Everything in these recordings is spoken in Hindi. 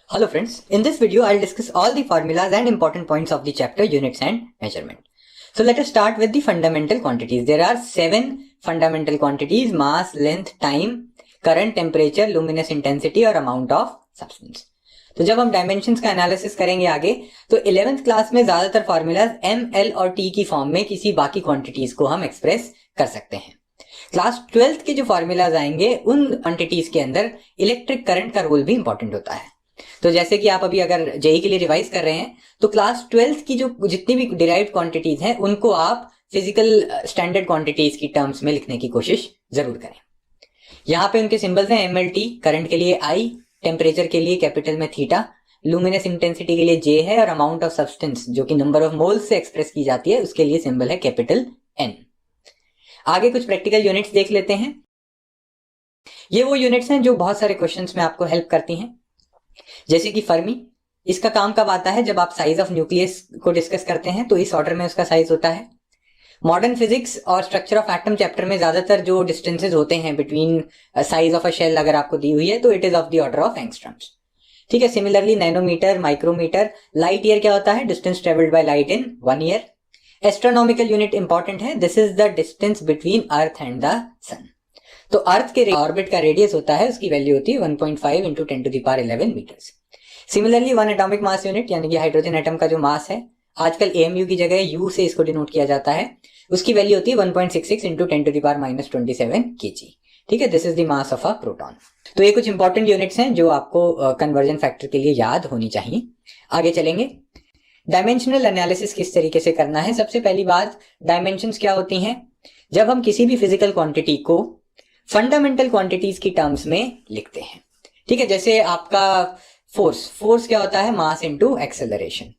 Hello friends, in this video I'll discuss all the formulas and important points of the chapter Units and Measurement. So let us start with the fundamental quantities. There are 7 fundamental quantities: mass, length, time, current, temperature, luminous intensity और amount of substance. तो जब हम डायमेंशंस का एनालिसिस करेंगे आगे तो 11th क्लास में ज्यादातर फॉर्मूलाज एम, एल और टी की फॉर्म में किसी बाकी क्वांटिटीज को हम एक्सप्रेस कर सकते हैं. क्लास 12th के जो फॉर्मूलाज आएंगे उन क्वांटिटीज के अंदर इलेक्ट्रिक करंट का रोल भी इंपॉर्टेंट होता है. तो जैसे कि आप अभी अगर जेई के लिए रिवाइज कर रहे हैं तो क्लास 12th की जो जितनी भी डिराइव्ड क्वांटिटीज हैं उनको आप फिजिकल स्टैंडर्ड क्वांटिटीज की टर्म्स में लिखने की कोशिश जरूर करें. यहाँ पे उनके सिंबल्स हैं एम एल टी, करंट के लिए आई, टेम्परेचर के लिए कैपिटल में थीटा, लुमिनस इंटेंसिटी के लिए जे है और अमाउंट ऑफ सब्सटेंस जो कि नंबर ऑफ मोल्स से एक्सप्रेस की जाती है उसके लिए सिंबल है कैपिटल एन. आगे कुछ प्रैक्टिकल यूनिट्स देख लेते हैं. ये वो यूनिट्स हैं जो बहुत सारे क्वेश्चंस में आपको हेल्प करती हैं. जैसे कि फर्मी, इसका काम कब आता है? जब आप साइज ऑफ न्यूक्लियस को डिस्कस करते हैं तो इस ऑर्डर में उसका साइज होता है. मॉडर्न फिजिक्स और स्ट्रक्चर ऑफ एटम चैप्टर में ज्यादातर जो डिस्टेंसेज होते हैं between size of a shell अगर आपको दी हुई है तो it is of the order of angstroms. ठीक है. Similarly nanometre, micrometre, light year क्या होता है? Distance travelled by light in 1 year. Astronomical unit important है. This is the distance between earth and the sun. तो अर्थ के ऑर्बिट का रेडियस होता है, उसकी वैल्यू होती है 1.5 into 10⁻11 metres. Similarly 1 atomic mass unit यानी कि हाइड्रोजन एटम का जो मास है, आजकल एएमयू की जगह यू से इसको डिनोट किया जाता है, उसकी वैल्यू होती है 1.66 इंटू 10⁻27 kg. ठीक है. This is the mass of a proton. तो ये कुछ इंपॉर्टेंट यूनिट्स हैं जो आपको कन्वर्जन फैक्टर के लिए याद होनी चाहिए. आगे चलेंगे. डायमेंशनल एनालिसिस किस तरीके से करना है. सबसे पहली बात, डायमेंशंस क्या होती हैं? जब हम किसी भी फिजिकल क्वांटिटी को फंडामेंटल क्वांटिटीज की टर्म्स में लिखते हैं. ठीक है. जैसे आपका फोर्स क्या होता है? Mass into acceleration.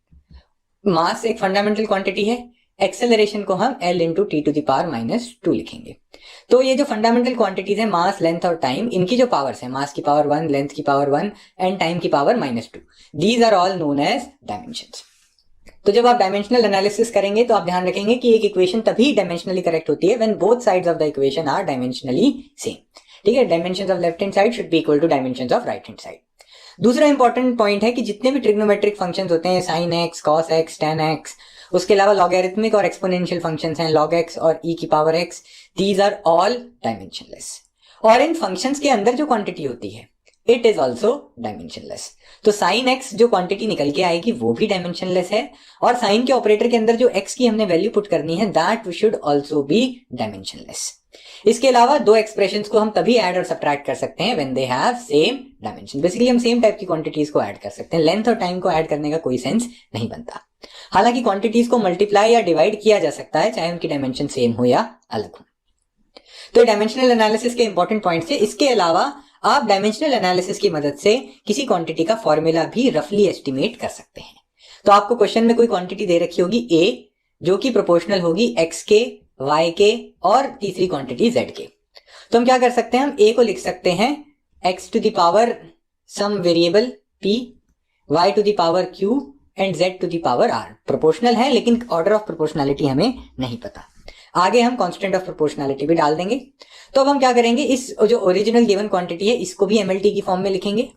मास एक फंडामेंटल क्वांटिटी है, एक्सेलरेशन को हम L into T to the power -2 लिखेंगे. तो ये जो फंडामेंटल क्वांटिटीज है मास, लेंथ और टाइम, इनकी जो पावर्स है मास की पावर 1, लेंथ की पावर 1 एंड टाइम की power -2, these are all known as dimensions. तो जब आप डायमेंशनल एनालिसिस करेंगे तो आप ध्यान रखेंगे कि एक इक्वेशन तभी डायमेंशनली करेक्ट होती है when both sides of the equation are dimensionally same. ठीक है. Dimensions of left hand side should be equal to dimensions of right hand side. दूसरा इंपॉर्टेंट पॉइंट है कि जितने भी ट्रिग्नोमेट्रिक फंक्शंस होते हैं, साइन एक्स, कॉस एक्स, टेन एक्स, उसके अलावा लॉगरिथमिक और एक्सपोनेंशियल फंक्शंस हैं, log x और e की power x, these are all dimensionless. और इन फंक्शंस के अंदर जो क्वांटिटी होती है इट इज ऑल्सो डायमेंशनलेस. तो साइन एक्स जो क्वांटिटी निकल के आएगी वो भी डायमेंशनलेस है, और साइन के ऑपरेटर के अंदर जो x की हमने वैल्यू पुट करनी है that should also be dimensionless. इसके अलावा दो एक्सप्रेशंस को हम तभी ऐड और सब्ट्रैक्ट कर सकते हैं when they have same dimension. Basically हम सेम टाइप की क्वांटिटीज को ऐड कर सकते हैं. लेंथ और टाइम को ऐड करने का कोई सेंस नहीं बनता. हालांकि क्वांटिटीज को मल्टीप्लाई या डिवाइड किया जा सकता है चाहे उनकी डायमेंशन सेम हो या अलग हो. तो डायमेंशनल एनालिसिस के इंपॉर्टेंट पॉइंट्स है. इसके अलावा आप डायमेंशनल एनालिसिस की मदद से किसी क्वांटिटी का फॉर्मूला भी रफली एस्टिमेट कर सकते हैं. तो आपको क्वेश्चन में कोई क्वांटिटी दे रखी होगी A जो कि प्रोपोर्शनल होगी x के, y के और तीसरी क्वांटिटी z के. तो हम क्या कर सकते हैं? हम A को लिख सकते हैं x to the power some variable p, y to the power q and z to the power r. Proportional है लेकिन ऑर्डर ऑफ प्रोपोर्शनैलिटी हमें नहीं पता. आगे हम कांस्टेंट ऑफ प्रोपोर्शनैलिटी भी डाल देंगे. तो अब हम क्या करेंगे, इस जो ओरिजिनल गिवन क्वांटिटी है इसको भी एमएलटी की फॉर्म में लिखेंगे,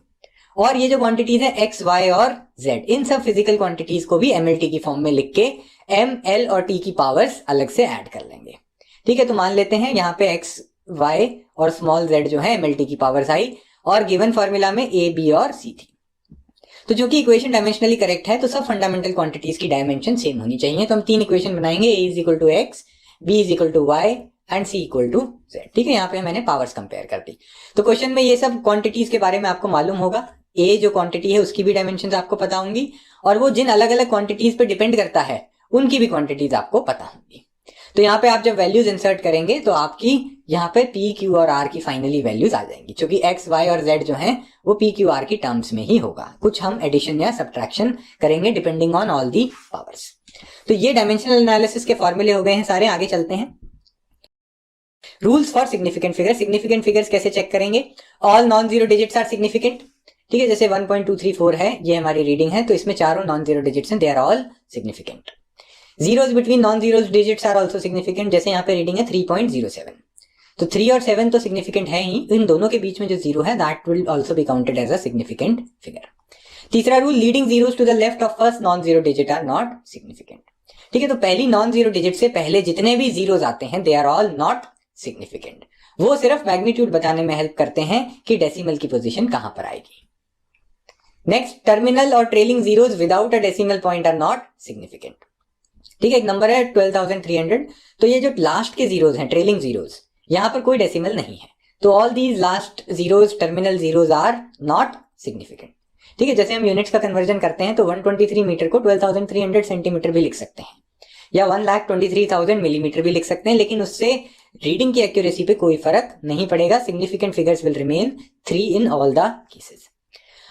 और ये जो क्वांटिटीज है एक्स, वाई और जेड, इन सब फिजिकल क्वांटिटीज को भी एमएलटी की फॉर्म में लिख के एम, एल और टी की पावर्स अलग से ऐड कर लेंगे. ठीक है. तो मान लेते हैं यहाँ पे एक्स, वाई और स्मॉल जेड जो है एमएलटी की पावर्स आई, और गिवन फॉर्मूला में ए, बी और सी थी. तो जो कि इक्वेशन डायमेंशनली करेक्ट है तो सब फंडामेंटल क्वांटिटीज की डायमेंशन सेम होनी चाहिए. तो हम 3 इक्वेशन बनाएंगे, A is equal to X, B is equal to Y and C equal to Z. ठीक है. यहाँ पे मैंने पावर्स कंपेयर कर दी. तो क्वेश्चन में ये सब क्वांटिटीज के बारे में आपको मालूम होगा. ए जो क्वांटिटी है उसकी भी डायमेंशंस आपको पता होंगी, और वो जिन अलग अलग क्वांटिटीज पे डिपेंड करता है उनकी भी क्वांटिटीज आपको पता होंगी. तो यहाँ पे आप जब वैल्यूज इंसर्ट करेंगे तो आपकी यहाँ पे पी, क्यू और आर की फाइनली वैल्यूज आ जाएंगी, क्योंकि एक्स, वाई और जेड जो है वो पी, क्यू, आर की टर्म्स में ही होगा. कुछ हम एडिशन या सब्ट्रैक्शन करेंगे depending on all the powers. तो ये डायमेंशनल एनालिसिस के फॉर्मूले हो गए हैं सारे. आगे चलते हैं. Rules for significant figure. Significant figures कैसे चेक करेंगे? All non zero digits are significant. ठीक है. जैसे 1.234 है, ये हमारी रीडिंग है, तो इसमें चारों नॉन जीरो डिजिट्स हैं, they are all significant. Zeros between non zeros digits are also significant. जैसे यहाँ पे रीडिंग है 3.07, तो 3 और 7 तो सिग्निफिकेंट है ही, इन दोनों के बीच में जो जीरो है that will also be counted as a significant figure. तीसरा rule, leading zeros to the left of first non zero digit are not significant. ठीक है, तो पहली नॉन जीरो डिजिट से पहले जितने भी जीरोस आते हैं they are all not significant. वो सिर्फ मैग्नीट्यूड बताने में हेल्प करते हैं कि डेसिमल की पोजीशन कहां पर आएगी। नेक्स्ट, टर्मिनल और trailing zeros without a decimal point are not significant. ठीक है, एक नंबर है 12,300, तो ये जो लास्ट के जीरोस हैं ट्रेलिंग जीरोस, यहां पर कोई डेसिमल नहीं है, तो all these last zeros terminal zeros are not significant. ठीक है, जैसे हम यूनिट्स का कन्वर्जन करते हैं तो 123 मीटर को 12,300 सेंटीमीटर भी लिख सकते हैं, या 1,23,000 मिलीमीटर भी लिख सकते हैं, लेकिन उससे रीडिंग की एक्यूरेसी पे कोई फर्क नहीं पड़ेगा। Significant figures will remain 3 in all the cases.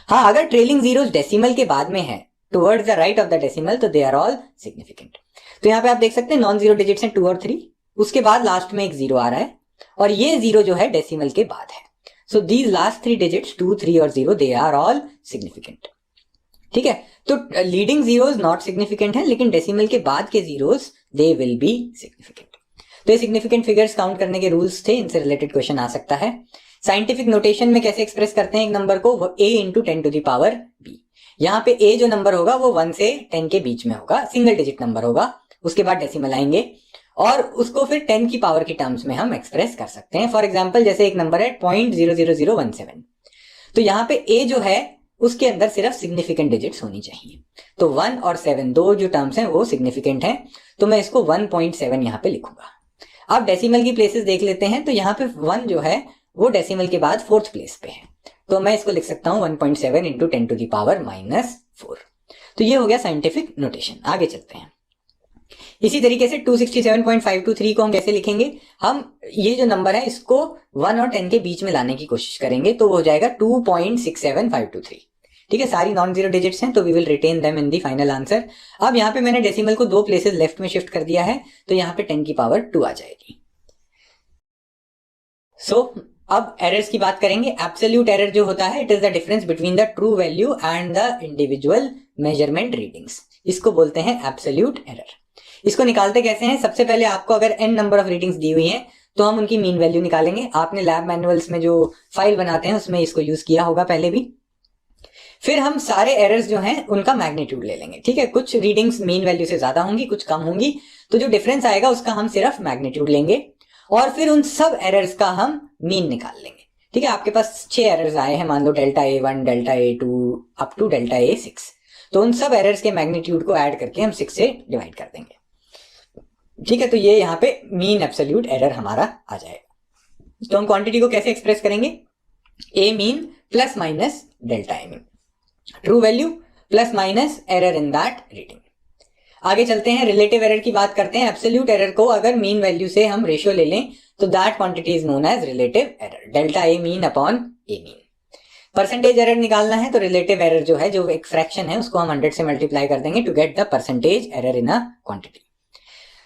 हाँ, अगर ट्रेलिंग जीरोस डेसिमल के बाद में है, towards the right of the decimal, तो दे आर ऑल सिग्निफिकेंट। तो यहाँ पे आप देख सकते हैं नॉन जीरो डिजिट्स हैं 2 और 3, उसके बाद लास्ट में एक जीरो आ रहा है, और ये जीरो जो है डेसिमल के बाद है। सो दीज लास्ट 3 डिजिट्स 2, 3 और 0 दे आर ऑल सिग्निफिकेंट। ठीक है, तो लीडिंग जीरोस नॉट सिग्निफिकेंट है, लेकिन डेसिमल के बाद के zeros they will be significant. तो ये सिग्निफिकेंट फिगर्स काउंट करने के रूल्स थे, इनसे रिलेटेड क्वेश्चन आ सकता है। साइंटिफिक नोटेशन में कैसे एक्सप्रेस करते हैं एक नंबर को, वो a into 10 to the power b। यहाँ पे a जो नंबर होगा वो 1 से 10 के बीच में होगा, सिंगल डिजिट नंबर होगा, उसके बाद डेसिमल आएंगे, और उसको फिर 10 की पावर की टर्म्स में हम एक्सप्रेस कर सकते हैं। फॉर एग्जाम्पल, जैसे एक नंबर है 0.00017, तो यहाँ पे a जो है उसके अंदर सिर्फ सिग्निफिकेंट डिजिट्स होनी चाहिए, तो 1 और 7 दो जो टर्म्स हैं वो सिग्निफिकेंट हैं, तो मैं इसको 1.7 यहाँ पे लिखूंगा। अब डेसिमल की प्लेसेस देख लेते हैं, तो यहाँ पे 1 जो है वो डेसिमल के बाद 4th प्लेस पे है, तो मैं इसको लिख सकता हूं 1.7 इंटू 10 टू द पावर -4। तो ये हो गया साइंटिफिक नोटेशन। आगे चलते हैं। इसी तरीके से 267.523 को हम कैसे लिखेंगे, हम ये जो नंबर है इसको 1 और 10 के बीच में लाने की कोशिश करेंगे, तो वो हो जाएगा 2.67523। ठीक है, सारी नॉन जीरो डिजिट्स हैं, तो we will retain them in the final answer. अब यहाँ पे मैंने डेसिमल को 2 प्लेसेस लेफ्ट में शिफ्ट कर दिया है, तो यहाँ पे 10 की पावर 2 आ जाएगी। अब एरर्स की बात करेंगे। एब्सोल्यूट एरर जो होता है, it is the difference between the true value and the individual measurement readings, इसको बोलते हैं एब्सोल्यूट एरर। इसको निकालते कैसे हैं, सबसे पहले आपको अगर n नंबर ऑफ रीडिंग्स दी हुई हैं तो हम उनकी मीन वैल्यू निकालेंगे। आपने लैब मैनुअल्स में जो फाइल बनाते हैं उसमें इसको यूज किया होगा पहले भी। फिर हम सारे एरर्स जो हैं उनका मैग्नीट्यूड ले लेंगे। ठीक है, कुछ रीडिंग्स मीन वैल्यू से ज्यादा होंगी, कुछ कम होंगी, तो जो डिफरेंस आएगा उसका हम सिर्फ मैग्नीट्यूड लेंगे, और फिर उन सब एरर्स का हम मीन निकाल लेंगे। ठीक है, आपके पास 6 एरर्स आए हैं, मान लो delta A1, delta A2 up to delta A6, तो उन सब एरर्स के मैग्नीट्यूड को ऐड करके हम 6 से डिवाइड कर देंगे। ठीक है, तो ये यहाँ पे मीन एब्सोल्यूट एरर हमारा आ जाएगा। तो हम क्वांटिटी को कैसे एक्सप्रेस करेंगे, A mean plus minus delta A mean, true value plus minus error in that reading. आगे चलते हैं, रिलेटिव एरर की बात करते हैं। एब्सोल्यूट एरर को अगर मीन वैल्यू से हम रेशियो ले लें तो that quantity is known as relative error, delta A mean upon a mean. Percentage error निकालना है तो रिलेटिव एरर जो है, जो एक फ्रैक्शन है, उसको हम 100 से मल्टीप्लाई कर देंगे to get the percentage error in a quantity.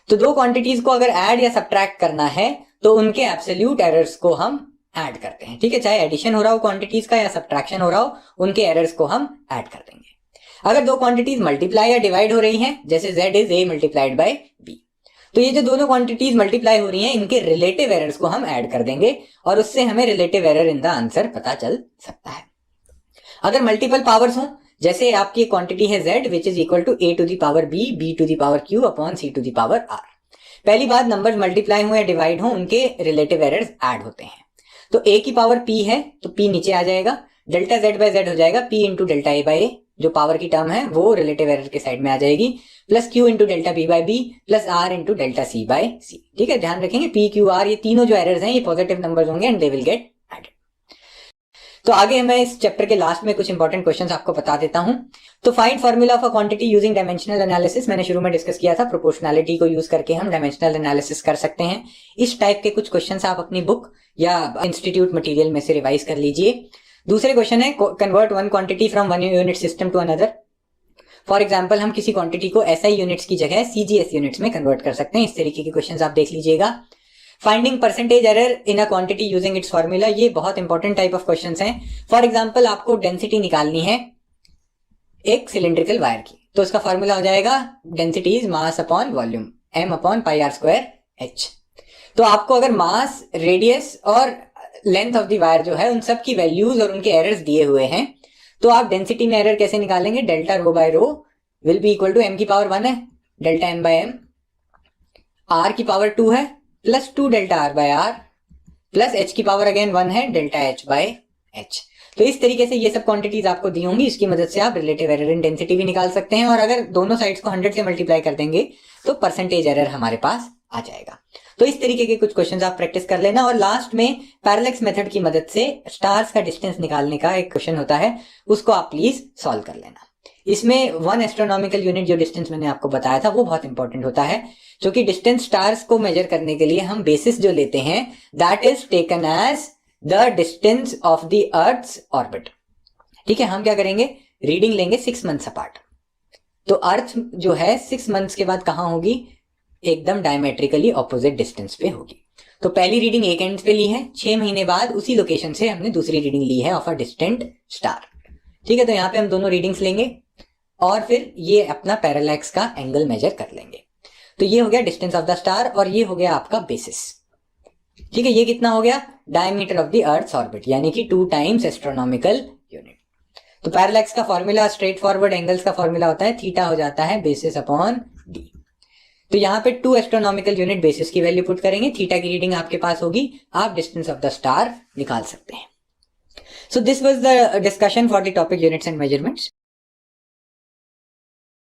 तो दो क्वांटिटीज को अगर ऐड या सब्ट्रैक्ट करना है तो उनके एब्सोल्यूट एरर्स को हम ऐड करते हैं। ठीक है, चाहे एडिशन हो रहा हो क्वांटिटीज का या सब्ट्रैक्शन हो रहा हो, उनके एरर्स को हम ऐड कर देंगे। अगर दो क्वांटिटीज मल्टीप्लाई या डिवाइड हो रही हैं, जैसे z is a multiplied by b, तो ये जो दोनों क्वांटिटीज मल्टीप्लाई हो रही हैं इनके रिलेटिव एरर्स को हम ऐड कर देंगे, और उससे हमें relative error in the answer पता चल सकता है। अगर मल्टीपल पावर्स हो, जैसे आपकी क्वांटिटी है z which is equal to a to the power b, b to the power q upon c to the power r। पहली बात, नंबर्स मल्टीप्लाई हो या डिवाइड हो, उनके रिलेटिव एरर्स ऐड होते हैं। तो a की पावर p है तो p नीचे आ जाएगा, डेल्टा z बाय z हो जाएगा p into delta a by a, जो पावर की टर्म है वो रिलेटिव एरर के साइड में आ जाएगी, plus q into delta b by b plus r into delta c by c। ठीक है, ध्यान रखेंगे p q r ये तीनों जो एरर्स हैं ये पॉजिटिव नंबर्स होंगे and they will get added. तो आगे मैं इस चैप्टर के लास्ट में कुछ इंपॉर्टेंट क्वेश्चंस आपको बता देता हूं। तो find formula of a quantity using dimensional analysis, मैंने शुरू में डिस्कस किया था, प्रोपोर्शनैलिटी को यूज करके हम डायमेंशनल एनालिसिस कर सकते हैं। इस टाइप के कुछ क्वेश्चंस आप अपनी बुक या इंस्टीट्यूट मटेरियल में से रिवाइज कर लीजिए। दूसरे क्वेश्चन है, convert one quantity from one unit system to another. For example, हम किसी क्वांटिटी को SI यूनिट्स की जगह CGS यूनिट्स में कन्वर्ट कर सकते हैं। इस तरीके के क्वेश्चंस आप देख लीजिएगा। Finding percentage error in a quantity using its formula, ये बहुत इंपॉर्टेंट टाइप ऑफ क्वेश्चंस हैं। फॉर एग्जाम्पल, आपको डेंसिटी निकालनी है एक सिलिंड्रिकल वायर की, तो उसका फार्मूला हो जाएगा density is mass upon volume, m upon pi r square h। तो आपको अगर मास, रेडियस और लेंथ ऑफ द वायर जो है उन सब की वैल्यूज और उनके एरर्स दिए हुए हैं, तो आप डेंसिटी में एरर कैसे निकालेंगे, delta rho by rho will be equal to m की पावर 1 है delta m by m, r की पावर 2 है plus 2 delta r by r plus h की पावर अगेन 1 है डेल्टा h बाय h। तो इस तरीके से ये सब क्वांटिटीज आपको दी होंगी, इसकी मदद से आप रिलेटिव एरर इन डेंसिटी भी निकाल सकते हैं, और अगर दोनों साइड्स को 100 से मल्टीप्लाई कर देंगे तो परसेंटेज एरर हमारे पास आ जाएगा। तो इस तरीके के कुछ क्वेश्चंस आप प्रैक्टिस कर लेना, और लास्ट में पैरेलैक्स मेथड की मदद से स्टार्स का डिस्टेंस निकालने का एक क्वेश्चन होता है, उसको आप प्लीज सॉल्व कर लेना। इसमें 1 एस्ट्रोनॉमिकल यूनिट जो डिस्टेंस मैंने आपको बताया था वो बहुत इंपॉर्टेंट होता है, जो कि डिस्टेंस स्टार्स को मेजर करने के लिए हम बेसिस जो लेते हैं that is taken as the distance of the earth's orbit. ठीक है, हम क्या करेंगे, रीडिंग लेंगे 6 मंथ्स अपार्ट। तो अर्थ जो है 6 मंथ्स के बाद कहां होगी, एकदम डायमेट्रिकली ऑपोजिट डिस्टेंस पे होगी। तो पहली रीडिंग एक एंड पे ली है, 6 महीने बाद उसी लोकेशन से हमने दूसरी रीडिंग ली है ऑफ अ डिस्टेंट स्टार। ठीक है, तो यहां पे हम दोनों रीडिंग्स लेंगे और फिर ये अपना पैरेलैक्स का एंगल मेजर कर लेंगे। तो ये हो गया डिस्टेंस ऑफ द स्टार और ये हो गया आपका बेसिस। ठीक है, ये कितना हो गया, diameter of the earth orbit, यानी कि 2 टाइम्स एस्ट्रोनॉमिकल यूनिट। तो पैरेलैक्स का फॉर्मूला, स्ट्रेट फॉरवर्ड एंगल्स का फॉर्मूला होता है थीटा हो जाता है बेसिस अपॉन डी। तो यहाँ पे 2 एस्ट्रोनॉमिकल यूनिट बेसिस की वैल्यू पुट करेंगे, थीटा की रीडिंग आपके पास होगी, आप डिस्टेंस ऑफ द स्टार निकाल सकते हैं। So this was the discussion for the topic units and measurements.